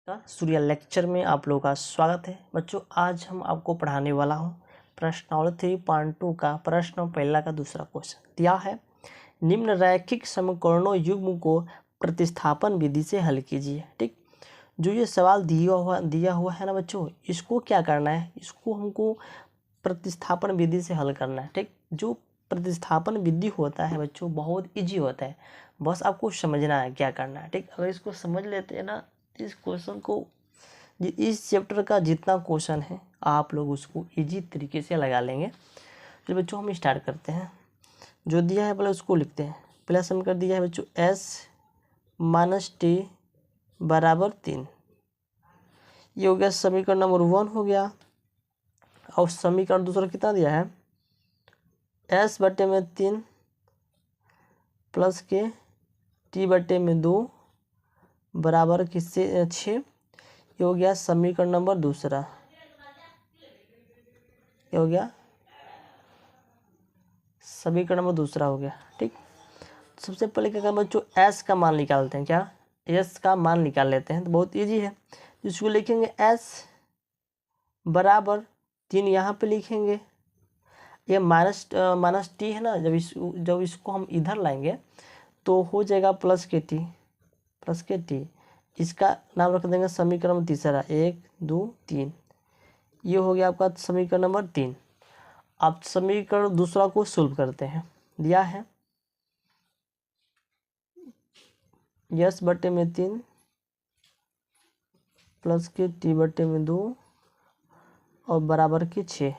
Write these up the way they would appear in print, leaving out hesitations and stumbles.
का सूर्य लेक्चर में आप लोगों का स्वागत है। बच्चों, आज हम आपको पढ़ाने वाला हूँ प्रश्नावली 3.2 का प्रश्न पहला का दूसरा क्वेश्चन दिया है। निम्न रैखिक समीकरणों युग्म को प्रतिस्थापन विधि से हल कीजिए। ठीक, जो ये सवाल दिया हुआ है ना बच्चों, इसको क्या करना है, इसको हमको प्रतिस्थापन विधि से हल करना है। ठीक, जो प्रतिस्थापन विधि होता है बच्चों बहुत इजी होता है, बस आपको समझना है क्या करना है। ठीक, अगर इसको समझ लेते हैं ना, इस क्वेश्चन को, इस चैप्टर का जितना क्वेश्चन है आप लोग उसको इजी तरीके से लगा लेंगे। तो बच्चों हम स्टार्ट करते हैं। जो दिया है पहले उसको लिखते हैं। पहला समीकरण दिया है बच्चों s-t बराबर 3। ये हो गया समीकरण नंबर 1 हो गया। और समीकरण दूसरा कितना दिया है, s/3 प्लस के t/2 बराबर किससे 6। ये हो गया समीकरण नंबर दूसरा। ये हो गया समीकरण नंबर दूसरा हो गया। ठीक, सबसे पहले क्या करें बच्चों, s का मान निकालते हैं। क्या, s का मान निकाल लेते हैं। तो बहुत इजी है, इसको लिखेंगे s बराबर 3, यहाँ पे लिखेंगे। ये माइनस टी है ना, जब इसको हम इधर लाएंगे तो हो जाएगा प्लस के टी। इसका नाम रख देंगे समीकरण तीसरा, 1 2 3। ये हो गया आपका समीकरण नंबर 3। अब समीकरण दूसरा को सोल्व करते हैं। दिया है s/3 प्लस के t/2 और बराबर के 6।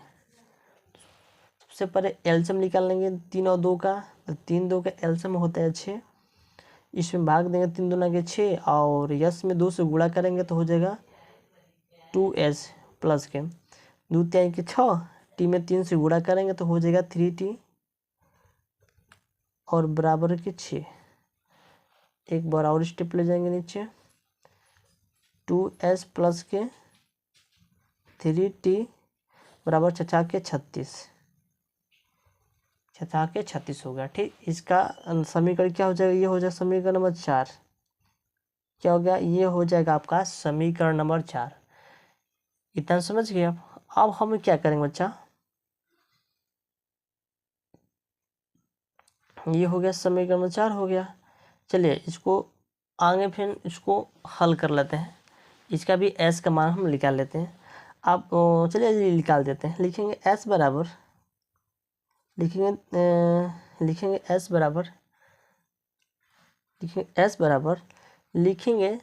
सबसे पहले एलसीएम निकाल लेंगे 3 और 2 का। तो 3 2 का एलसीएम होता है 6। इसमें भाग देंगे 3 दूना के 6 और यस में 2 से गुणा करेंगे तो हो जाएगा 2s प्लस के 2 3 के 6, टी में 3 से गुणा करेंगे तो हो जाएगा 3t और बराबर के 6। एक बार और स्टेप ले जाएंगे नीचे, 2s प्लस के 3t बराबर 6 के 36 हो गया। ठीक, इसका समीकरण क्या हो जाएगा, ये हो जाएगा समीकरण नंबर 4। क्या हो गया, ये हो जाएगा आपका समीकरण नंबर 4। इतना समझ गए आप। अब हम क्या करेंगे बच्चा, ये हो गया समीकरण नंबर 4 हो गया। चलिए इसको आगे फिर इसको हल कर लेते हैं। इसका भी s का मान हम निकाल लेते हैं। आप चलिए निकाल देते हैं। लिखेंगे s बराबर, लिखेंगे s बराबर लिखेंगे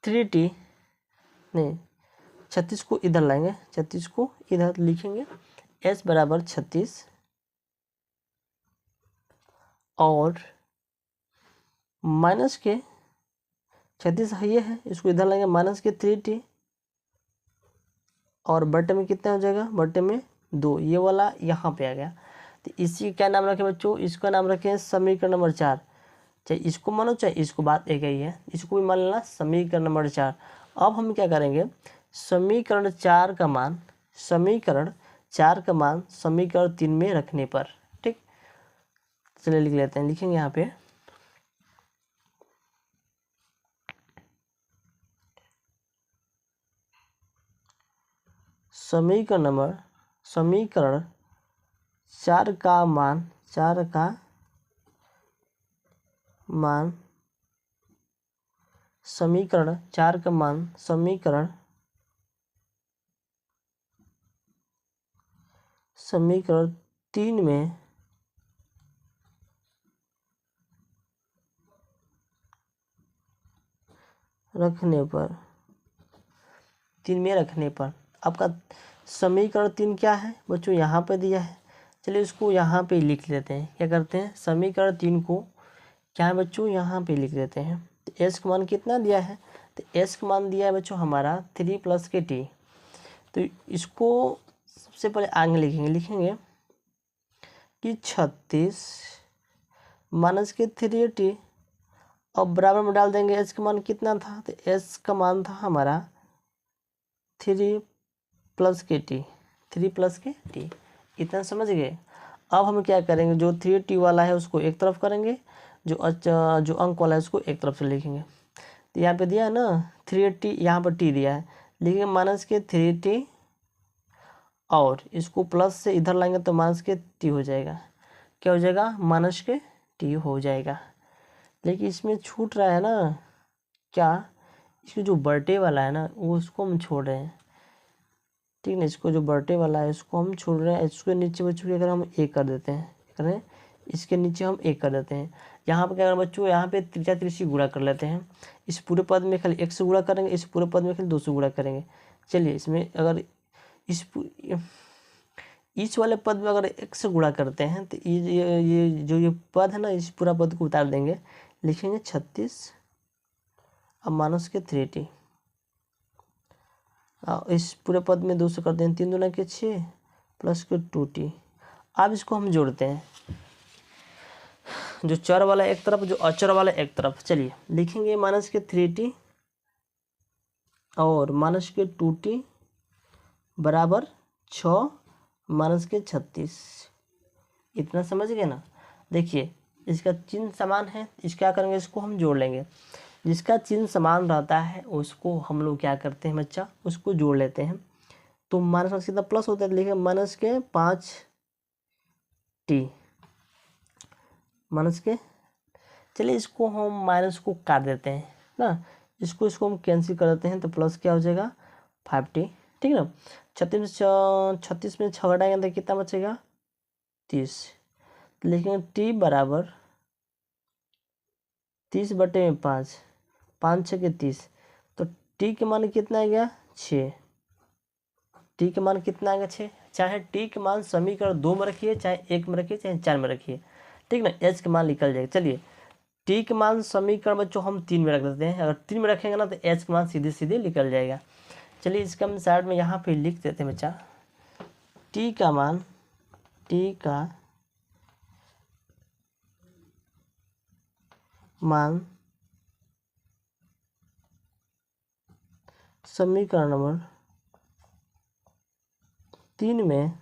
3t, नहीं 36 को इधर लाएंगे, 36 को इधर लिखेंगे। s बराबर 36 और माइनस के 36 ये है, इसको इधर लाएंगे माइनस के 3t और बटे में कितना हो जाएगा, बटे में 2। ये वाला यहाँ पे आ गया। तो इसी क्या नाम रखें बच्चों, इसका नाम रखें समीकरण नंबर 4। चाहे इसको मानो चाहे इसको, बात एक ही है, इसको भी मान लेना समीकरण नंबर 4। अब हम क्या करेंगे, समीकरण 4 का मान समीकरण 3 में रखने पर। ठीक, चलिए लिख लेते हैं। लिखेंगे यहाँ पे समीकरण 4 का मान समीकरण 3 में रखने पर आपका समीकरण 3 क्या है बच्चों, यहाँ पे दिया है। चलिए इसको यहाँ पे लिख लेते हैं। क्या करते हैं, समीकरण 3 को क्या है बच्चों, यहाँ पे लिख देते हैं। तो s का मान कितना दिया है, तो s का मान दिया है बच्चों हमारा 3 प्लस के t। तो इसको सबसे पहले आगे लिखेंगे कि 36 माइनस के 3t और बराबर में डाल देंगे s का मान कितना था, तो s का मान था हमारा 3 प्लस के टी। इतना समझ गए। अब हम क्या करेंगे, जो 3t वाला है उसको एक तरफ करेंगे, जो अंक वाला है उसको एक तरफ से लिखेंगे। तो यहाँ पे दिया है ना 3t, यहाँ पर t दिया है, लिखेंगे माइनस के 3t और इसको प्लस से इधर लाएंगे तो माइनस के t हो जाएगा। क्या हो जाएगा? माइनस के t हो जाएगा। लेकिन इसमें छूट रहा है ना क्या, इसको जो बर्टे वाला है ना वो उसको हम छोड़ रहे हैं, ठीक है। इसको जो बर्टे वाला है इसको हम छोड़ रहे हैं। इसके नीचे बच्चों की अगर हम एक कर देते हैं, करें इसके नीचे हम एक कर देते हैं। यहाँ पर क्या करें बच्चों, यहाँ पे त्रिज्या त्रिशी गुणा कर लेते हैं। इस पूरे पद में खाली 1 से गुणा करेंगे, इस पूरे पद में खाली 2 से गुणा करेंगे। चलिए इसमें अगर इस वाले पद में अगर 1 से गुणा करते हैं तो ये जो ये पद है ना, इस पूरा पद को उतार देंगे, लिखेंगे 36 अब माइनस के 3t। इस पूरे पद में 2 से कर दें, 3 दूना के 6 प्लस के 2t। अब इसको हम जोड़ते हैं, जो चर वाला एक तरफ, जो अचर वाला एक तरफ। चलिए लिखेंगे माइनस के 3t और माइनस के 2t बराबर 6 माइनस के 36। इतना समझ गए ना। देखिए इसका चिन्ह समान है, इसका क्या करेंगे, इसको हम जोड़ लेंगे। जिसका चिन्ह समान रहता है उसको हम लोग क्या करते हैं बच्चा, उसको जोड़ लेते हैं। तो माइनस माइनस कितना प्लस होता है, लिखेंगे माइनस के 5t माइनस के। चलिए इसको हम माइनस को काट देते हैं ना, इसको हम कैंसिल कर देते हैं तो प्लस क्या हो जाएगा 5t, ठीक है ना। 36 में 6 घटाएंगे तो कितना बचेगा 30। तो लिखेंगे t बराबर 30/5, 5 6 के 30। तो t के मान कितना आ गया 6, t के मान कितना आ गया 6। चाहे t के मान समीकरण 2 में रखिए, चाहे 1 में रखिए, चाहे 4 में रखिए, ठीक ना, h के मान निकल जाएगा। चलिए t के मान समीकरण बच्चों हम 3 में रख देते हैं। अगर 3 में रखेंगे ना तो h के मान सीधे सीधे निकल जाएगा। चलिए इसका हम साइड में यहाँ पे लिख देते हैं बच्चा, t का मान समीकरण नंबर 3 में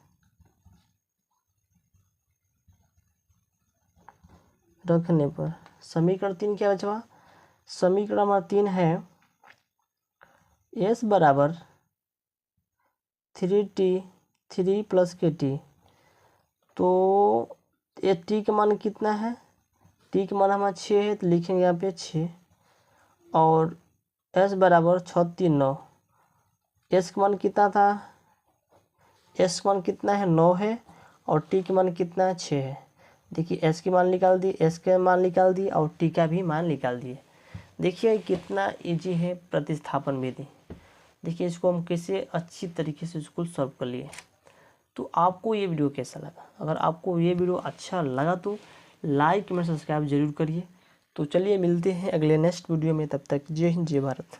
रखने पर, समीकरण 3 क्या बचा, समीकरण नंबर 3 है s बराबर 3t 3 प्लस के t। तो ये t का मान कितना है, t का मान हमारा 6 है, तो लिखेंगे यहाँ पे 6 और s बराबर 6 3 9। s का मान कितना था, s का मान कितना है 9 है और t का मान कितना है 6 है। देखिए s की मान निकाल दी, s का मान निकाल दी और t का भी मान निकाल दिए। देखिए कितना इजी है प्रतिस्थापन विधि। देखिए इसको हम कैसे अच्छी तरीके से इसको सॉल्व कर लिए। तो आपको ये वीडियो कैसा लगा, अगर आपको ये वीडियो अच्छा लगा तो लाइक कमेंट सब्सक्राइब जरूर करिए। तो चलिए मिलते हैं अगले नेक्स्ट वीडियो में, तब तक जय हिंद जय भारत।